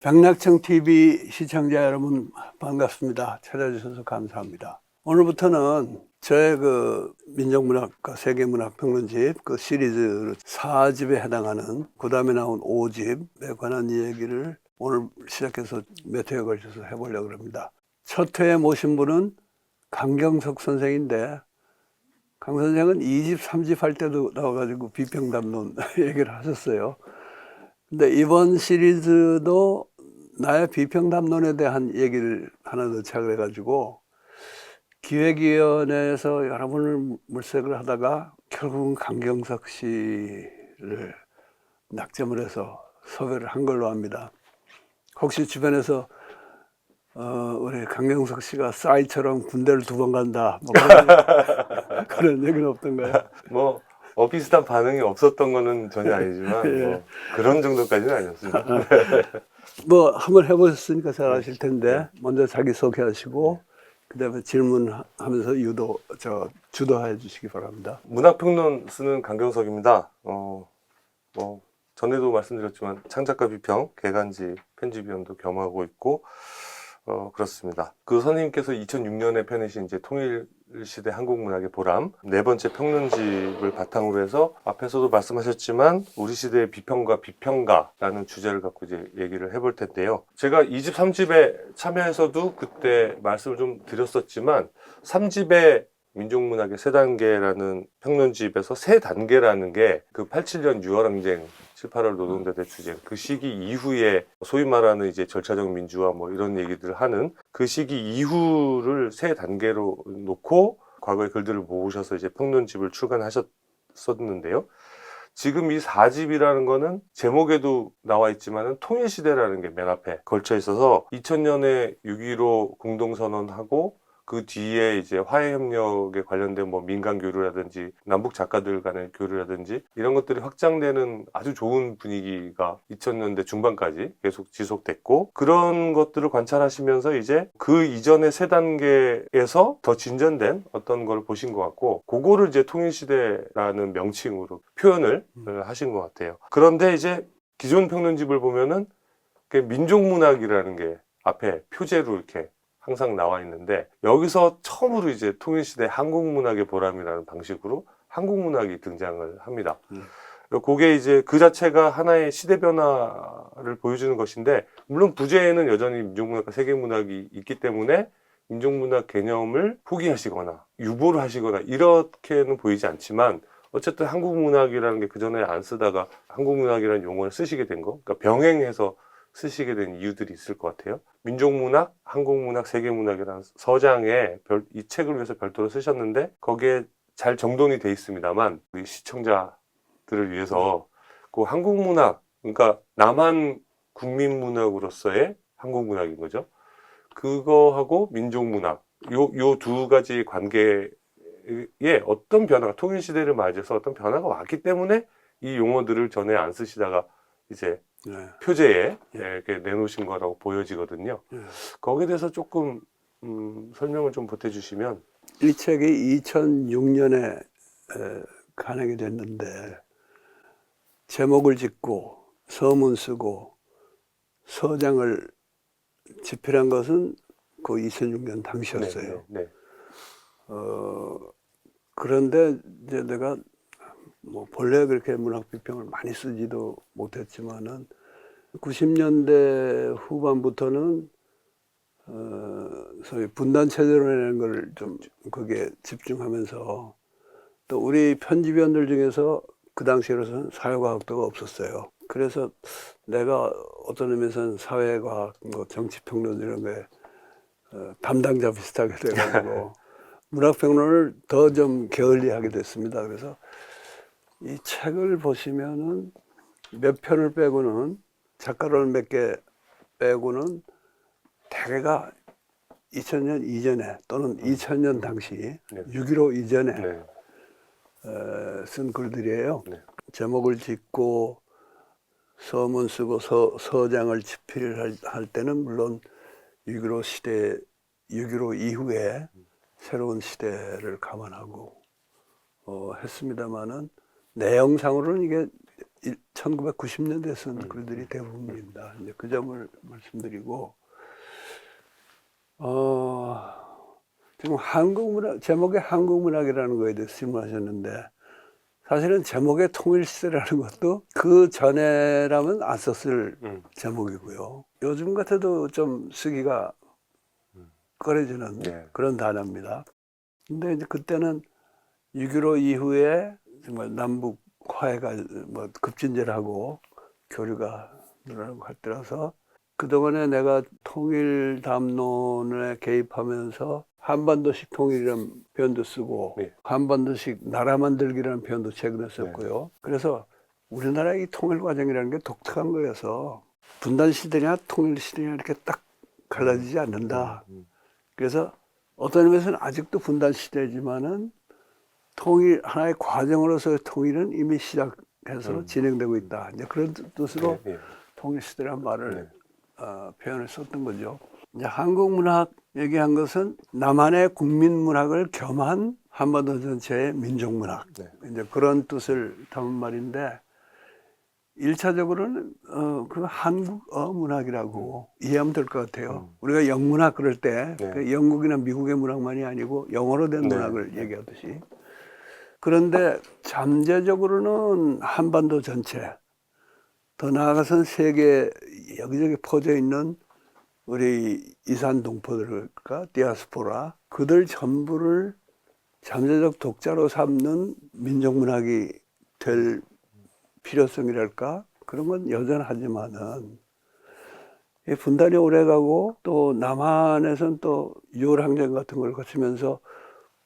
백낙청 TV 시청자 여러분 반갑습니다. 찾아주셔서 감사합니다. 오늘부터는 저의 민족문학과 세계문학 평론집 시리즈 4집에 해당하는 그 다음에 나온 5집에 관한 이야기를 오늘 시작해서 몇 회에 걸쳐서 해보려고 합니다. 첫 회에 모신 분은 강경석 선생인데, 강 선생은 2집, 3집 할 때도 나와가지고 비평담론 얘기를 하셨어요. 근데 이번 시리즈도 나의 비평담론에 대한 얘기를 하나 넣자 그래가지고 기획위원회에서 여러 번을 물색을 하다가 결국은 강경석 씨를 낙점을 해서 섭외를 한 걸로 합니다. 혹시 주변에서 우리 강경석 씨가 싸이처럼 군대를 2번 간다 뭐 그런 얘기는 없던가요? 비슷한 반응이 없었던 거는 전혀 아니지만 예. 그런 정도까지는 아니었습니다. 한번 해보셨으니까 잘 아실 텐데 먼저 자기 소개하시고 그다음에 질문하면서 주도해 주시기 바랍니다. 문학평론 쓰는 강경석입니다. 전에도 말씀드렸지만 창작가 비평, 개간지 편집위원도 겸하고 있고 그렇습니다. 그 선생님께서 2006년에 펴내신 이제 통일시대 한국문학의 보람 4번째 평론집을 바탕으로 해서 앞에서도 말씀하셨지만 우리 시대의 비평가, 비평가라는 주제를 갖고 이제 얘기를 해볼 텐데요. 제가 2집, 3집에 참여해서도 그때 말씀을 좀 드렸었지만 3집에 민족문학의 3단계라는 평론집에서 3단계라는 게 그 87년 6월항쟁 7, 8월 노동자대 투쟁 그 시기 이후에 소위 말하는 이제 절차적 민주화 뭐 이런 얘기들을 하는 그 시기 이후를 3단계로 놓고 과거의 글들을 모으셔서 이제 평론집을 출간하셨었는데요. 지금 이 4집이라는 거는 제목에도 나와 있지만은 통일시대라는 게 맨 앞에 걸쳐 있어서 2000년에 6.15 공동선언하고 그 뒤에 이제 화해협력에 관련된 민간 교류라든지 남북 작가들 간의 교류라든지 이런 것들이 확장되는 아주 좋은 분위기가 2000년대 중반까지 계속 지속됐고, 그런 것들을 관찰하시면서 이제 그 이전의 3단계에서 더 진전된 어떤 걸 보신 것 같고, 그거를 이제 통일시대라는 명칭으로 표현을 하신 것 같아요. 그런데 이제 기존 평론집을 보면은 민족문학이라는 게 앞에 표제로 이렇게 항상 나와 있는데, 여기서 처음으로 이제 통일시대 한국문학의 보람이라는 방식으로 한국문학이 등장을 합니다. 그게 이제 그 자체가 하나의 시대 변화를 보여주는 것인데, 물론 부제에는 여전히 민족문학과 세계문학이 있기 때문에 민족문학 개념을 포기하시거나 유보를 하시거나 이렇게는 보이지 않지만, 어쨌든 한국문학이라는 게 그전에 안 쓰다가 한국문학이라는 용어를 쓰시게 된 거, 그러니까 병행해서 쓰시게 된 이유들이 있을 것 같아요. 민족문학, 한국문학, 세계문학이라는 서장에 이 책을 위해서 별도로 쓰셨는데, 거기에 잘 정돈이 돼 있습니다만 우리 시청자들을 위해서 그 한국문학, 그러니까 남한 국민문학으로서의 한국문학인 거죠. 그거하고 민족문학, 요 2가지 관계에 어떤 변화가, 통일시대를 맞이해서 어떤 변화가 왔기 때문에 이 용어들을 전에 안 쓰시다가 이제 표제에 이렇게 내놓으신 거라고 보여지거든요. 거기에 대해서 조금 설명을 좀 보태주시면. 이 책이 2006년에 간행이 됐는데 제목을 짓고 서문 쓰고 서장을 집필한 것은 그 2006년 당시였어요. 네. 그런데 이제 내가 본래 그렇게 문학 비평을 많이 쓰지도 못했지만은 90년대 후반부터는 소위 분단 체제라는 걸 좀 거기에 집중하면서, 또 우리 편집위원들 중에서 그 당시로서는 사회과학도가 없었어요. 그래서 내가 어떤 의미에서는 사회과학, 정치평론 이런 거에 담당자 비슷하게 돼가지고 문학평론을 더 좀 게을리하게 됐습니다. 그래서 이 책을 보시면은 몇 편을 빼고는, 작가를 몇 개 빼고는 대개가 2000년 이전에 또는 2000년 당시 6.15 이전에 쓴 글들이에요. 제목을 짓고 서문 쓰고 서장을 집필할 때는 물론 6.15 시대, 6.15 이후에 새로운 시대를 감안하고 했습니다마는 내용상으로는 이게 1990년대에 쓴 글들이 대부분입니다. 이제 그 점을 말씀드리고, 지금 한국문학, 제목에 한국문학이라는 거에 대해서 질문하셨는데, 사실은 제목에 통일시대라는 것도 그 전에라면 안 썼을 제목이고요. 요즘 같아도 좀 쓰기가 꺼려지는 네. 그런 단어입니다. 근데 이제 그때는 6.15 이후에 정말 남북 화해가 뭐 급진전을 하고 교류가 늘어나고 할 때라서 그동안에 내가 통일 담론에 개입하면서 한반도식 통일이라는 표현도 쓰고 네. 한반도식 나라 만들기라는 표현도 최근에 썼고요. 그래서 우리나라의 이 통일 과정이라는 게 독특한 거여서 분단 시대냐 통일 시대냐 이렇게 딱 갈라지지 않는다. 그래서 어떤 의미에서는 아직도 분단 시대지만은 통일 하나의 과정으로서의 통일은 이미 시작해서 진행되고 있다. 이제 그런 뜻으로 네. 통일 시대라는 말을 네. 표현을 썼던 거죠. 이제 한국 문학 얘기한 것은 남한의 국민 문학을 겸한 한반도 전체의 민족 문학. 네. 이제 그런 뜻을 담은 말인데 1차적으로는 그 한국어 문학이라고 이해하면 될 것 같아요. 우리가 영문학 그럴 때 네. 그 영국이나 미국의 문학만이 아니고 영어로 된 네. 문학을 얘기하듯이. 그런데 잠재적으로는 한반도 전체, 더 나아가서는 세계 여기저기 퍼져 있는 우리 이산 동포들과 디아스포라, 그들 전부를 잠재적 독자로 삼는 민족문학이 될 필요성이랄까? 그런 건 여전하지만은 이 분단이 오래가고 또 남한에서는 또 유월항쟁 같은 걸 거치면서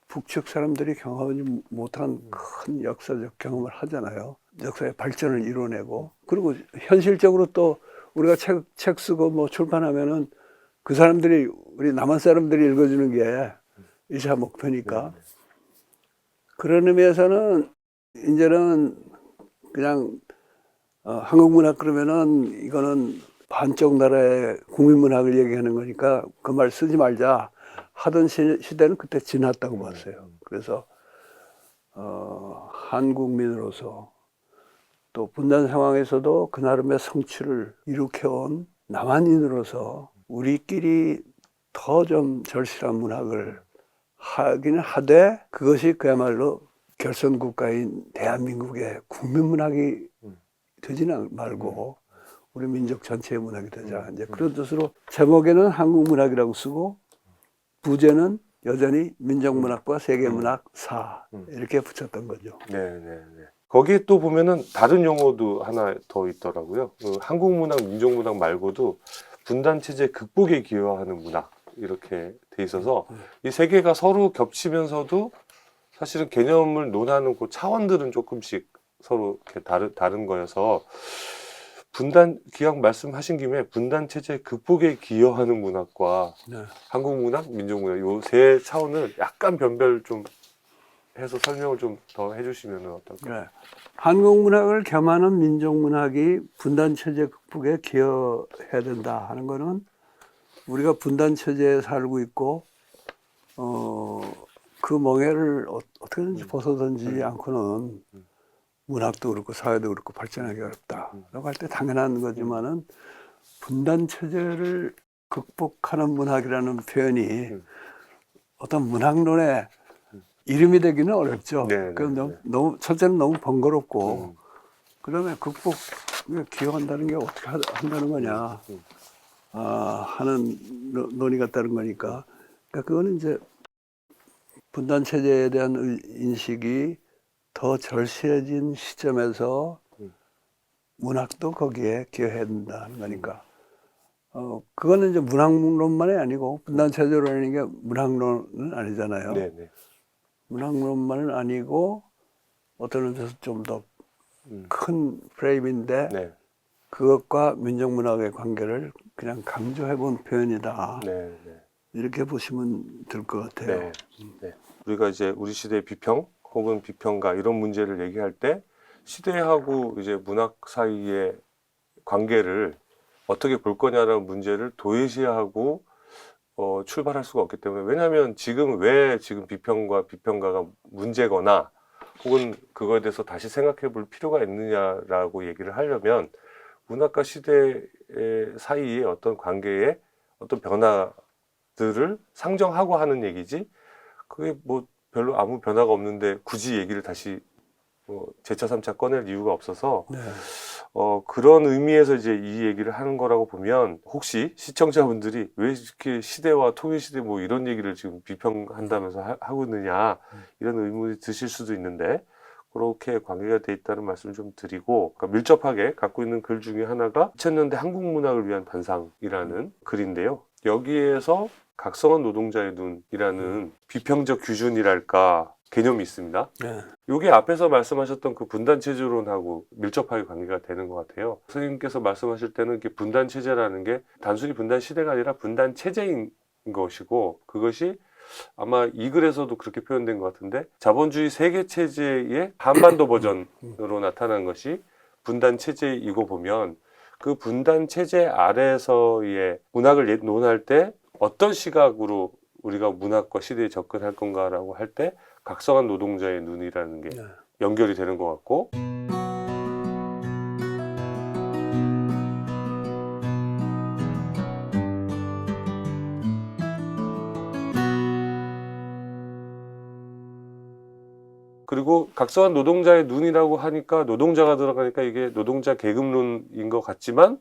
북측 사람들이 경험하지 못한 큰 역사적 경험을 하잖아요. 역사의 발전을 이뤄내고 그리고 현실적으로 또 우리가 책 쓰고 뭐 출판하면은 그 사람들이 우리 남한 사람들이 읽어주는 게 1차 목표니까 그런 의미에서는 이제는 그냥 한국 문학 그러면은 이거는 반쪽 나라의 국민 문학을 얘기하는 거니까 그 말 쓰지 말자 하던 시대는 그때 지났다고 봤어요. 그래서 한국민으로서 또 분단 상황에서도 그 나름의 성취를 일으켜온 남한인으로서 우리끼리 더 좀 절실한 문학을 하기는 하되 그것이 그야말로 결선 국가인 대한민국의 국민 문학이 되지는 말고 우리 민족 전체의 문학이 되자. 이제 그런 뜻으로 제목에는 한국 문학이라고 쓰고 부제는 여전히 민족 문학과 세계 문학 사 이렇게 붙였던 거죠. 네. 거기에 또 보면은 다른 용어도 하나 더 있더라고요. 그 한국 문학, 민족 문학 말고도 분단 체제 극복에 기여하는 문학 이렇게 돼 있어서 이 세 개가 서로 겹치면서도 사실은 개념을 논하는 그 차원들은 조금씩 서로 이렇게 다른 거여서 분단 기왕 말씀하신 김에 분단 체제 극복에 기여하는 문학과 한국 문학, 민족 문학 요 세 차원을 약간 변별 좀 해서 설명을 좀 더 해주시면 어떨까요? 네. 한국 문학을 겸하는 민족 문학이 분단 체제 극복에 기여해야 된다 하는 거는 우리가 분단 체제에 살고 있고 그 멍해를 어떻게든지 벗어던지지 않고는 문학도 그렇고 사회도 그렇고 발전하기 어렵다. 라고 할 때 당연한 거지만은 분단 체제를 극복하는 문학이라는 표현이 어떤 문학론의 이름이 되기는 어렵죠. 그럼 너무 첫째는 너무 번거롭고 그다음에 극복에 기여한다는 게 어떻게 한다는 거냐 하는 논의가 따른 거니까. 그러니까 그거는 이제 분단 체제에 대한 인식이 더 절실해진 시점에서 문학도 거기에 기여해야 된다는 거니까. 그거는 이제 문학론만이 아니고 분단 체제라는 게 문학론은 아니잖아요. 네네. 문학론만은 아니고 어떤 의미에서 좀 더 큰 프레임인데 네. 그것과 민족문학의 관계를 그냥 강조해본 표현이다. 네. 이렇게 보시면 될 것 같아요. 네. 우리가 이제 우리 시대의 비평 혹은 비평가 이런 문제를 얘기할 때 시대하고 이제 문학 사이의 관계를 어떻게 볼 거냐라는 문제를 도외시하고 출발할 수가 없기 때문에 왜냐하면 지금 왜 지금 비평과 비평가가 문제거나 혹은 그거에 대해서 다시 생각해 볼 필요가 있느냐라고 얘기를 하려면 문학과 시대 사이의 어떤 관계에 어떤 변화들을 상정하고 하는 얘기지, 그게 뭐 별로 아무 변화가 없는데 굳이 얘기를 다시 뭐 제차 3차 꺼낼 이유가 없어서 네. 그런 의미에서 이제 이 얘기를 하는 거라고 보면, 혹시 시청자분들이 왜 이렇게 시대와 통일시대 뭐 이런 얘기를 지금 비평한다면서 하고 있느냐, 이런 의문이 드실 수도 있는데, 그렇게 관계가 돼 있다는 말씀을 좀 드리고, 그러니까 밀접하게 갖고 있는 글 중에 하나가 2000년대 한국 문학을 위한 반상이라는 글인데요. 여기에서 각성한 노동자의 눈이라는 비평적 규준이랄까 개념이 있습니다. 네. 요게 앞에서 말씀하셨던 그 분단체제론하고 밀접하게 관계가 되는 것 같아요. 선생님께서 말씀하실 때는 이렇게 분단체제라는 게 단순히 분단시대가 아니라 분단체제인 것이고, 그것이 아마 이 글에서도 그렇게 표현된 것 같은데, 자본주의 세계체제의 한반도 버전으로 나타난 것이 분단체제이고 보면, 그 분단체제 아래에서의 문학을 논할 때 어떤 시각으로 우리가 문학과 시대에 접근할 건가라고 할 때 각성한 노동자의 눈이라는 게 네. 연결이 되는 것 같고, 그리고 각성한 노동자의 눈이라고 하니까 노동자가 들어가니까 이게 노동자 계급론인 것 같지만,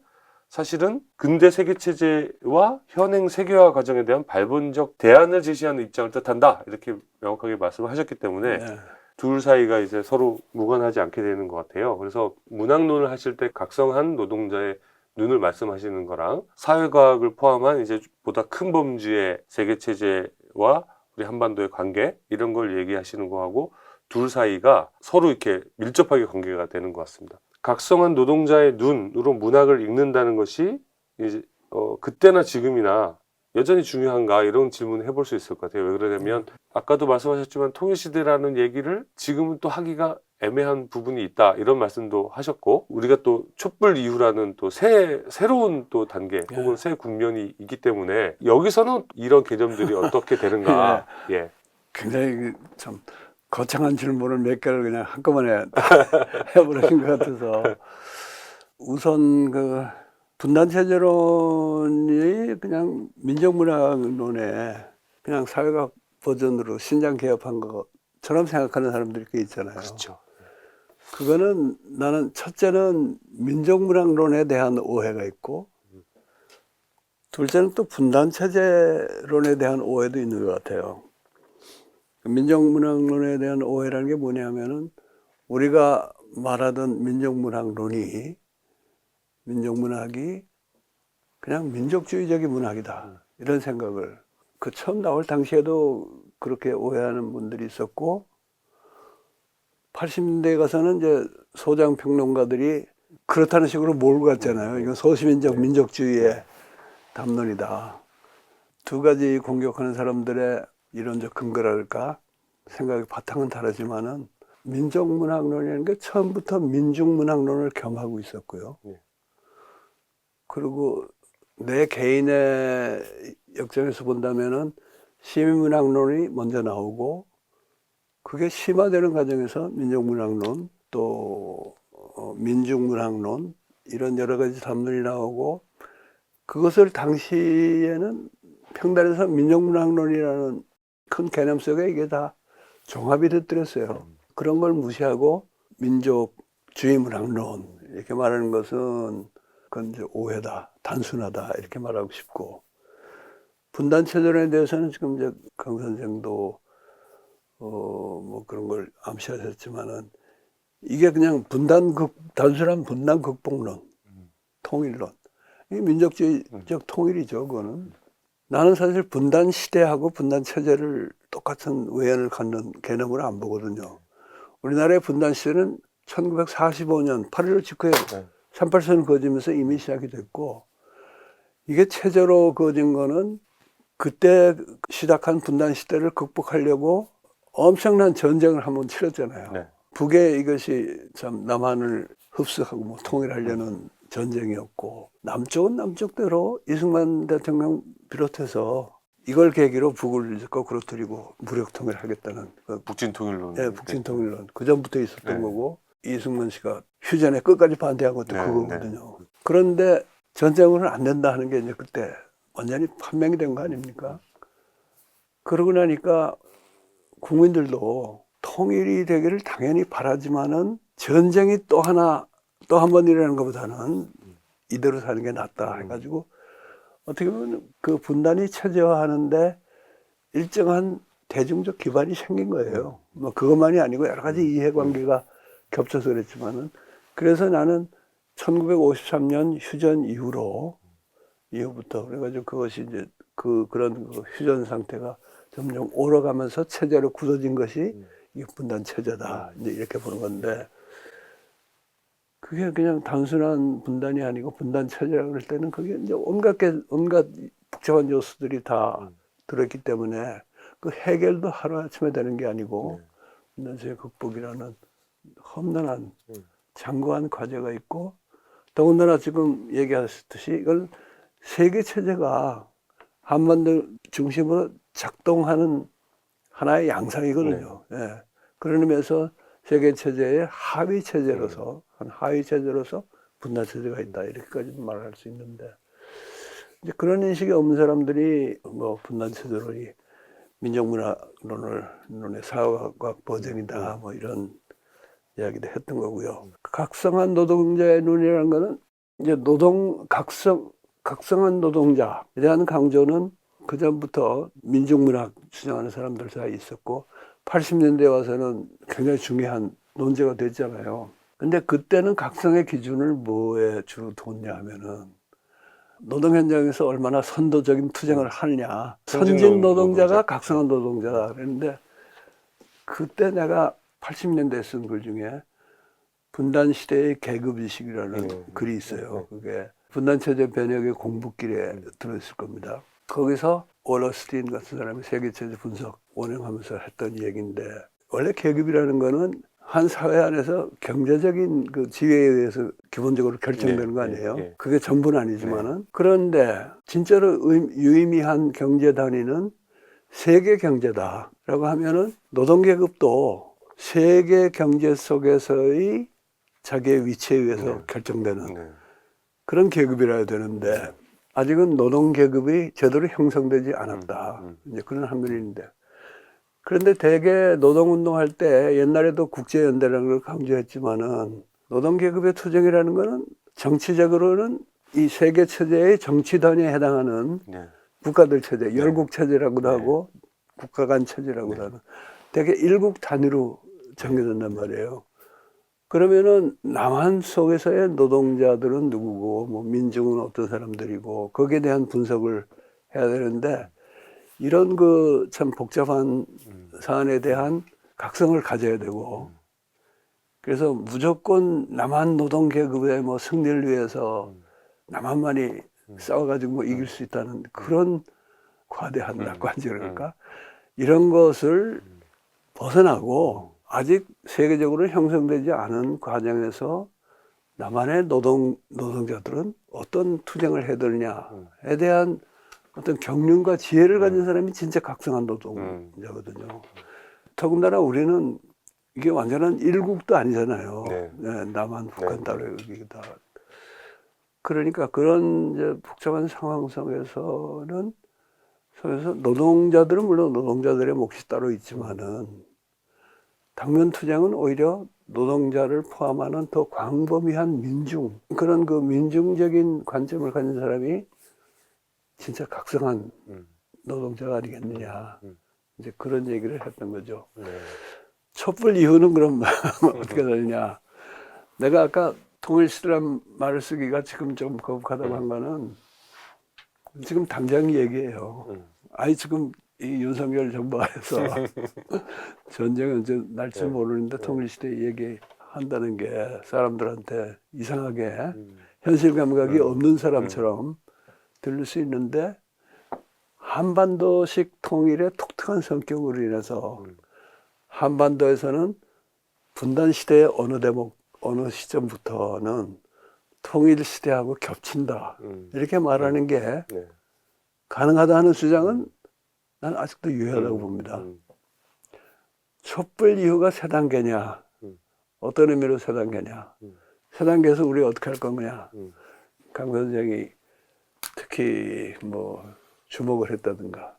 사실은 근대 세계체제와 현행 세계화 과정에 대한 발본적 대안을 제시하는 입장을 뜻한다, 이렇게 명확하게 말씀을 하셨기 때문에 네. 둘 사이가 이제 서로 무관하지 않게 되는 것 같아요. 그래서 문학론을 하실 때 각성한 노동자의 눈을 말씀하시는 거랑, 사회과학을 포함한 이제 보다 큰 범주의 세계체제와 우리 한반도의 관계, 이런 걸 얘기하시는 거하고 둘 사이가 서로 이렇게 밀접하게 관계가 되는 것 같습니다. 각성한 노동자의 눈으로 문학을 읽는다는 것이 이제 그때나 지금이나 여전히 중요한가, 이런 질문을 해볼 수 있을 것 같아요. 왜 그러냐면 아까도 말씀하셨지만 통일시대라는 얘기를 지금은 또 하기가 애매한 부분이 있다, 이런 말씀도 하셨고, 우리가 또 촛불 이후라는 또 새로운 또 단계 혹은 새 국면이 있기 때문에 여기서는 이런 개념들이 어떻게 되는가. 예. 굉장히 참 거창한 질문을 몇 개를 그냥 한꺼번에 해버리신 것 같아서, 우선 그 분단체제론이 그냥 민족문화론의 그냥 사회학 버전으로 신장 개혁한 것처럼 생각하는 사람들이 꽤 있잖아요. 그렇죠. 그거는 나는 첫째는 민족문학론에 대한 오해가 있고, 둘째는 또 분단체제론에 대한 오해도 있는 것 같아요. 민족문학론에 대한 오해라는 게 뭐냐면은, 우리가 말하던 민족문학론이, 민족문학이 그냥 민족주의적인 문학이다, 이런 생각을 그 처음 나올 당시에도 그렇게 오해하는 분들이 있었고, 80년대에 가서는 이제 소장 평론가들이 그렇다는 식으로 몰고 갔잖아요. 이건 소시민적 민족주의의 담론이다. 두 가지 공격하는 사람들의 이론적 근거랄까 생각의 바탕은 다르지만은, 민족문학론이라는 게 처음부터 민중문학론을 겸하고 있었고요. 그리고 내 개인의 역정에서 본다면은 시민문학론이 먼저 나오고, 그게 심화되는 과정에서 민족문학론, 또 민중문학론, 이런 여러 가지 담론이 나오고, 그것을 당시에는 평단에서 민족문학론이라는 큰 개념 속에 이게 다 종합이 됐더랬어요. 그런 걸 무시하고 민족주의 문학론 이렇게 말하는 것은 그건 이제 오해다, 단순하다, 이렇게 말하고 싶고, 분단체제론에 대해서는 지금 이제 강 선생도 뭐 그런 걸 암시하셨지만은, 이게 그냥 단순한 분단 극복론, 통일론, 이 민족주의적 통일이죠. 그거는 나는 사실 분단 시대하고 분단 체제를 똑같은 외연을 갖는 개념으로 안 보거든요. 우리나라의 분단 시대는 1945년 8.15 직후에 38선을 그어지면서 이미 시작이 됐고, 이게 체제로 그어진 거는 그때 시작한 분단 시대를 극복하려고 엄청난 전쟁을 한번 치렀잖아요. 네. 북에 이것이 참 남한을 흡수하고 뭐 통일하려는 전쟁이었고, 남쪽은 남쪽대로 이승만 대통령 비롯해서 이걸 계기로 북을 거꾸로 들이고 무력 통일하겠다는 그 북진 통일론. 예, 북진 통일론. 그 전부터 있었던 네. 거고 이승만 씨가 휴전에 끝까지 반대한 것도 네, 그거거든요. 그런데 전쟁으로는 안 된다 하는 게 이제 그때 완전히 판명이 된 거 아닙니까? 그러고 나니까 국민들도 통일이 되기를 당연히 바라지만은 전쟁이 또 한 번 일어나는 것보다는 이대로 사는 게 낫다 해가지고 어떻게 보면 그 분단이 체제화하는데 일정한 대중적 기반이 생긴 거예요. 뭐 그것만이 아니고 여러 가지 이해관계가 겹쳐서 그랬지만은 그래서 나는 1953년 휴전 이후부터 그래가지고 그것이 이제 그런 휴전 상태가 점점 오러가면서 체제로 굳어진 것이 이게 분단 체제다 이제 이렇게 보는 건데 그게 그냥 단순한 분단이 아니고 분단 체제라고 그럴 때는 그게 이제 온갖 복잡한 요소들이 다 들어있기 때문에 그 해결도 하루아침에 되는 게 아니고 분단체제 극복이라는 험난한 장구한 과제가 있고 더군다나 지금 얘기하셨듯이 이건 세계 체제가 한반도 중심으로 작동하는 하나의 양상이거든요. 예. 그런 의미에서 세계 체제의 하위 체제로서 한 하위 체제로서 분단 체제가 있다 이렇게까지 말할 수 있는데 이제 그런 인식이 없는 사람들이 뭐 분단 체제론이 민족문화론의 사회과학 버전이다 뭐 이런 이야기도 했던 거고요. 각성한 노동자의 눈이라는 거는 이제 각성한 노동자에 대한 강조는 그 전부터 민족문학 주장하는 사람들 사이에 있었고 80년대 와서는 굉장히 중요한 논제가 됐잖아요. 근데 그때는 각성의 기준을 뭐에 주로 뒀냐 하면은 노동 현장에서 얼마나 선도적인 투쟁을 하느냐. 선진 노동자가 각성한 노동자다 그랬는데 그때 내가 80년대에 쓴 글 중에 분단 시대의 계급의식이라는 글이 있어요. 그게 분단체제 변혁의 공부길에 들어있을 겁니다. 거기서 월러스틴 같은 사람이 세계체제 분석 원행하면서 했던 얘기인데 원래 계급이라는 거는 한 사회 안에서 경제적인 그 지위에 의해서 기본적으로 결정되는 거 아니에요? 그게 전부는 아니지만은 그런데 진짜로 유의미한 경제 단위는 세계 경제다라고 하면은 노동계급도 세계 경제 속에서의 자기의 위치에 의해서 결정되는 그런 계급이라 해야 되는데 아직은 노동계급이 제대로 형성되지 않았다. 이제 그런 한면인데. 그런데 대개 노동운동할 때 옛날에도 국제연대라는 걸 강조했지만은 노동계급의 투쟁이라는 거는 정치적으로는 이 세계체제의 정치단위에 해당하는 국가들 체제, 열국체제라고도 하고 국가 간 체제라고도 하는 되게 일국 단위로 정해진단 말이에요. 그러면은 남한 속에서의 노동자들은 누구고 뭐 민중은 어떤 사람들이고 거기에 대한 분석을 해야 되는데 이런 그 참 복잡한 사안에 대한 각성을 가져야 되고 그래서 무조건 남한 노동계급의 뭐 승리를 위해서 남한만이 싸워가지고 뭐 이길 수 있다는 그런 과대한 낙관적일까 이런 것을 벗어나고 아직 세계적으로 형성되지 않은 과정에서 남한의 노동자들은 어떤 투쟁을 해야 되느냐에 대한 어떤 경륜과 지혜를 가진 사람이 진짜 각성한 노동자거든요. 더군다나 우리는 이게 완전한 일국도 아니잖아요. 네, 남한, 북한 따로 여기다. 그러니까 그런 이제 복잡한 상황 속에서는 노동자들은 물론 노동자들의 몫이 따로 있지만은 당면 투쟁은 오히려 노동자를 포함하는 더 광범위한 민중 그런 그 민중적인 관점을 가진 사람이 진짜 각성한 노동자가 아니겠느냐 이제 그런 얘기를 했던 거죠. 촛불 이후는 그럼 어떻게 되느냐? 내가 아까 통일시대란 말을 쓰기가 지금 좀 거북하다고 한 거는 지금 당장 얘기해요. 아니 지금 이 윤석열 정부 안에서 전쟁은 언제 날지 모르는데 통일시대 얘기한다는 게 사람들한테 이상하게 현실 감각이 없는 사람처럼 들릴 수 있는데 한반도식 통일의 독특한 성격으로 인해서 한반도에서는 분단 시대의 어느 시점부터는 통일 시대하고 겹친다 이렇게 말하는 게 가능하다 하는 주장은 난 아직도 유효하다고 봅니다. 음. 촛불 이후가 세 단계냐? 어떤 의미로 세 단계냐? 세 단계에서 우리가 어떻게 할 거냐? 강 선생이 특히 뭐 주목을 했다든가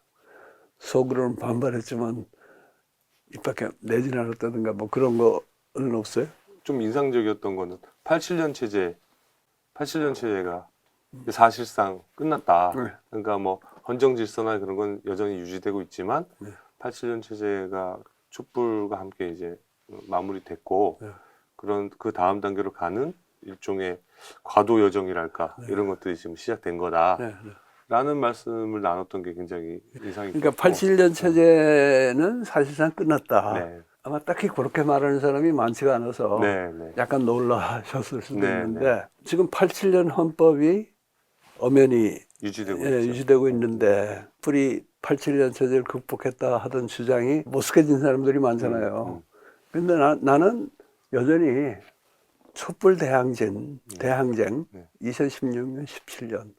속으로는 반발했지만 입 밖에 내지는 않았다든가 뭐 그런 거는 없어요? 좀 인상적이었던 거는 87년 체제가 사실상 끝났다. 네. 그러니까 뭐 헌정 질서나 그런 건 여전히 유지되고 있지만 네. 87년 체제가 촛불과 함께 이제 마무리됐고 네. 그런 그 다음 단계로 가는 일종의 과도 여정이랄까 네. 이런 것들이 지금 시작된 거다. 네, 네. 라는 말씀을 나눴던 게 굉장히 인상이 그러니까 깊었고 87년 체제는 사실상 끝났다. 네. 아마 딱히 그렇게 말하는 사람이 많지가 않아서 네, 네. 약간 놀라셨을 수도 네, 있는데 지금 87년 헌법이 엄연히 유지되고 예, 있죠. 유지되고 있는데 뿌리 87년 체제를 극복했다 하던 주장이 못쓰게진 사람들이 많잖아요. 근데 나는 여전히 촛불 대항전, 대항쟁, 네. 2016년, 17년,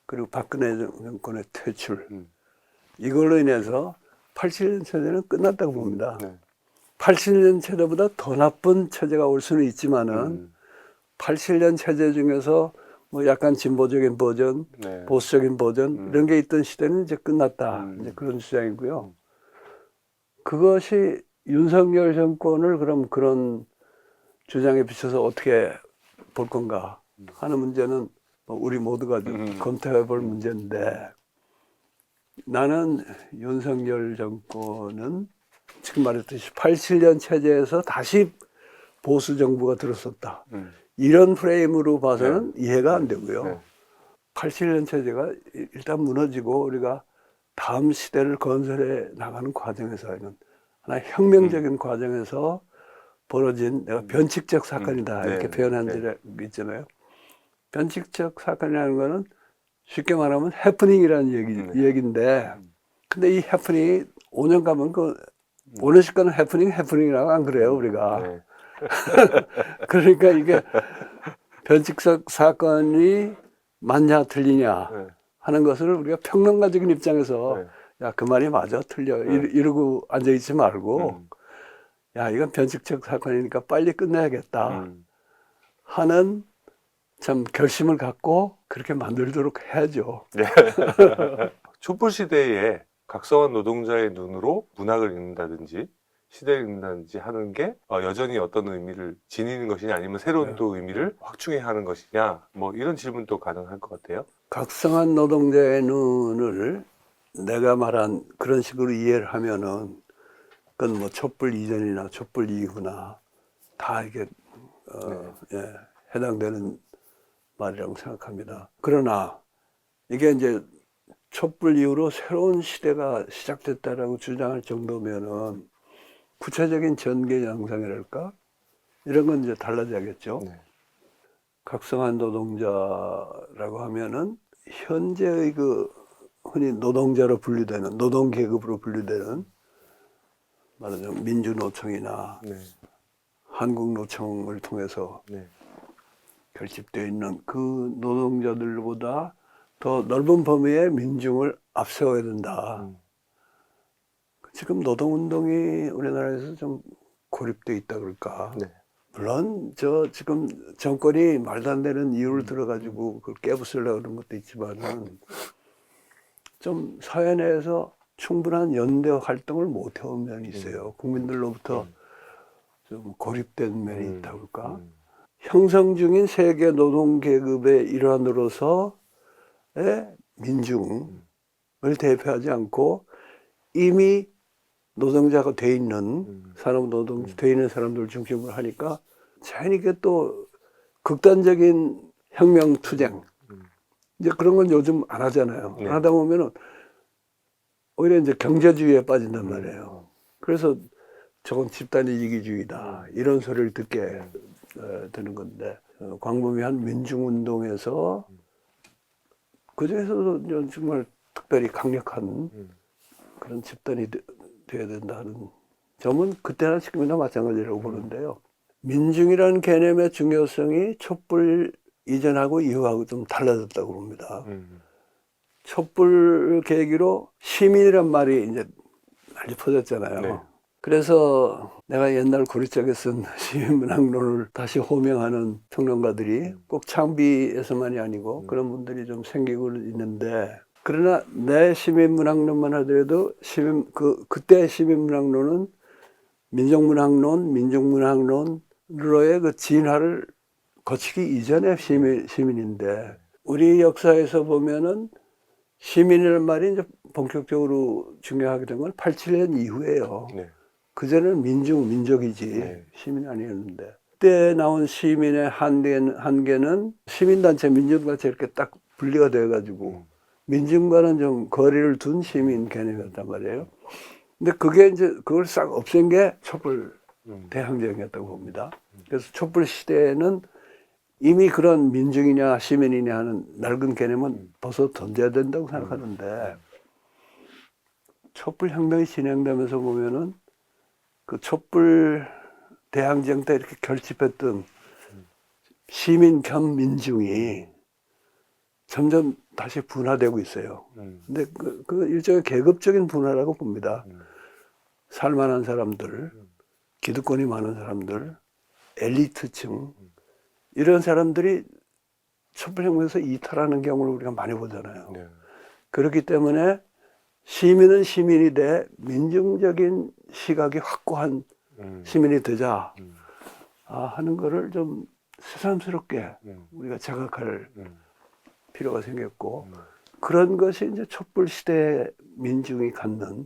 그리고 박근혜 정권의 퇴출, 음. 이걸로 인해서 87년 체제는 끝났다고 봅니다. 네. 87년 체제보다 더 나쁜 체제가 올 수는 있지만은 87년 체제 중에서 뭐 약간 진보적인 버전, 네. 보수적인 버전 이런 게 있던 시대는 이제 끝났다. 이제 그런 주장이고요. 그것이 윤석열 정권을 그럼 그런 주장에 비춰서 어떻게 볼 건가 하는 문제는 뭐 우리 모두가 좀 검토해 볼 문제인데 나는 윤석열 정권은 지금 말했듯이 87년 체제에서 다시 보수 정부가 들었었다. 이런 프레임으로 봐서는 이해가 안 되고요. 네. 87년 체제가 일단 무너지고 우리가 다음 시대를 건설해 나가는 과정에서는 하나의 혁명적인 과정에서 벌어진 내가 변칙적 사건이다 네, 이렇게 네, 표현한 네. 적이 있잖아요. 변칙적 사건이라는 거는 쉽게 말하면 해프닝이라는 얘기인데 근데 이 해프닝이 5년 가면 그 5년씩 가는 해프닝이라고 안 그래요 우리가. 네. 그러니까 이게 변칙적 사건이 맞냐 틀리냐 네. 하는 것을 우리가 평론가적인 입장에서 네. 야, 그 말이 맞아 틀려 이러고 앉아있지 말고 야, 이건 변칙적 사건이니까 빨리 끝내야겠다 하는 참 결심을 갖고 그렇게 만들도록 해야죠. 네. 촛불 시대에 각성한 노동자의 눈으로 문학을 읽는다든지 시대를 읽는다든지 하는 게 여전히 어떤 의미를 지니는 것이냐 아니면 새로운 또 의미를 확충해 하는 것이냐 뭐 이런 질문도 가능할 것 같아요. 각성한 노동자의 눈을 내가 말한 그런 식으로 이해를 하면은 그건 뭐 촛불 이전이나 촛불 이후나 다 이게 예, 해당되는 말이라고 생각합니다. 그러나 이게 이제 촛불 이후로 새로운 시대가 시작됐다라고 주장할 정도면은 구체적인 전개 양상이랄까 이런 건 이제 달라져야겠죠. 네. 각성한 노동자라고 하면은 현재의 그 흔히 노동자로 분류되는 노동 계급으로 분류되는 말하자면 민주노총이나 네. 한국노총을 통해서 네. 결집되어 있는 그 노동자들보다 더 넓은 범위의 민중을 앞세워야 된다. 지금 노동운동이 우리나라에서 좀 고립되어 있다 그럴까. 네. 물론 저 지금 정권이 말도 안 되는 이유를 들어가지고 그걸 깨부수려고 그런 것도 있지만은 좀 사회 내에서 충분한 연대 활동을 못 해온 면이 있어요. 국민들로부터 좀 고립된 면이 있다 그럴까. 형성 중인 세계 노동 계급의 일환으로서의 민중을 대표하지 않고 이미 노동자가 돼 있는 산업 노동 돼 있는 사람들 중심으로 하니까 자연히 이게 또 극단적인 혁명 투쟁 이제 그런 건 요즘 안 하잖아요. 네. 안 하다 보면은 오히려 이제 경제주의에 빠진단 말이에요. 그래서 저건 집단 이기주의다 이런 소리를 듣게 되는 건데 광범위한 민중운동에서 그중에서도 정말 특별히 강력한 그런 집단이 돼야 된다는 점은 그때나 지금이나 마찬가지라고 보는데요. 민중이라는 개념의 중요성이 촛불 이전하고 이후하고 좀 달라졌다고 봅니다. 촛불 계기로 시민이란 말이 이제 많이 퍼졌잖아요. 네. 그래서 내가 옛날 고려짝에 쓴 시민문학론을 다시 호명하는 평론가들이 꼭 창비에서만이 아니고 그런 분들이 좀 생기고 있는데, 그러나 내 시민문학론만 하더라도 그때 시민문학론은 민족문학론, 민족문학론으로의 그 진화를 거치기 이전의 시민인데, 우리 역사에서 보면은 시민이라는 말이 이제 본격적으로 중요하게 된 건 87년 이후예요. 네. 그전에는 민족이지 네. 시민이 아니었는데, 그때 나온 시민의 한계는 시민단체, 민중단체 이렇게 딱 분리가 돼가지고 민중과는 좀 거리를 둔 시민 개념이었단 말이에요. 근데 그게 이제 그걸 싹 없앤 게 촛불 대항쟁이었다고 봅니다. 그래서 촛불 시대에는 이미 그런 민중이냐 시민이냐 하는 낡은 개념은 벗어 던져야 된다고 생각하는데, 촛불 혁명이 진행되면서 보면은 그 촛불 대항쟁 때 이렇게 결집했던 시민 겸 민중이 점점 다시 분화되고 있어요. 근데 그 일종의 계급적인 분화라고 봅니다. 살만한 사람들, 기득권이 많은 사람들, 엘리트층, 이런 사람들이 촛불혁명에서 이탈하는 경우를 우리가 많이 보잖아요. 네. 그렇기 때문에 시민은 시민이 돼 민중적인 시각이 확고한 시민이 되자 하는 거를 좀 새삼스럽게 우리가 자각할 필요가 생겼고, 그런 것이 이제 촛불 시대의 민중이 갖는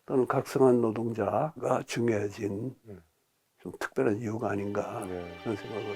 또는 각성한 노동자가 중요해진 좀 특별한 이유가 아닌가 네. 그런 생각을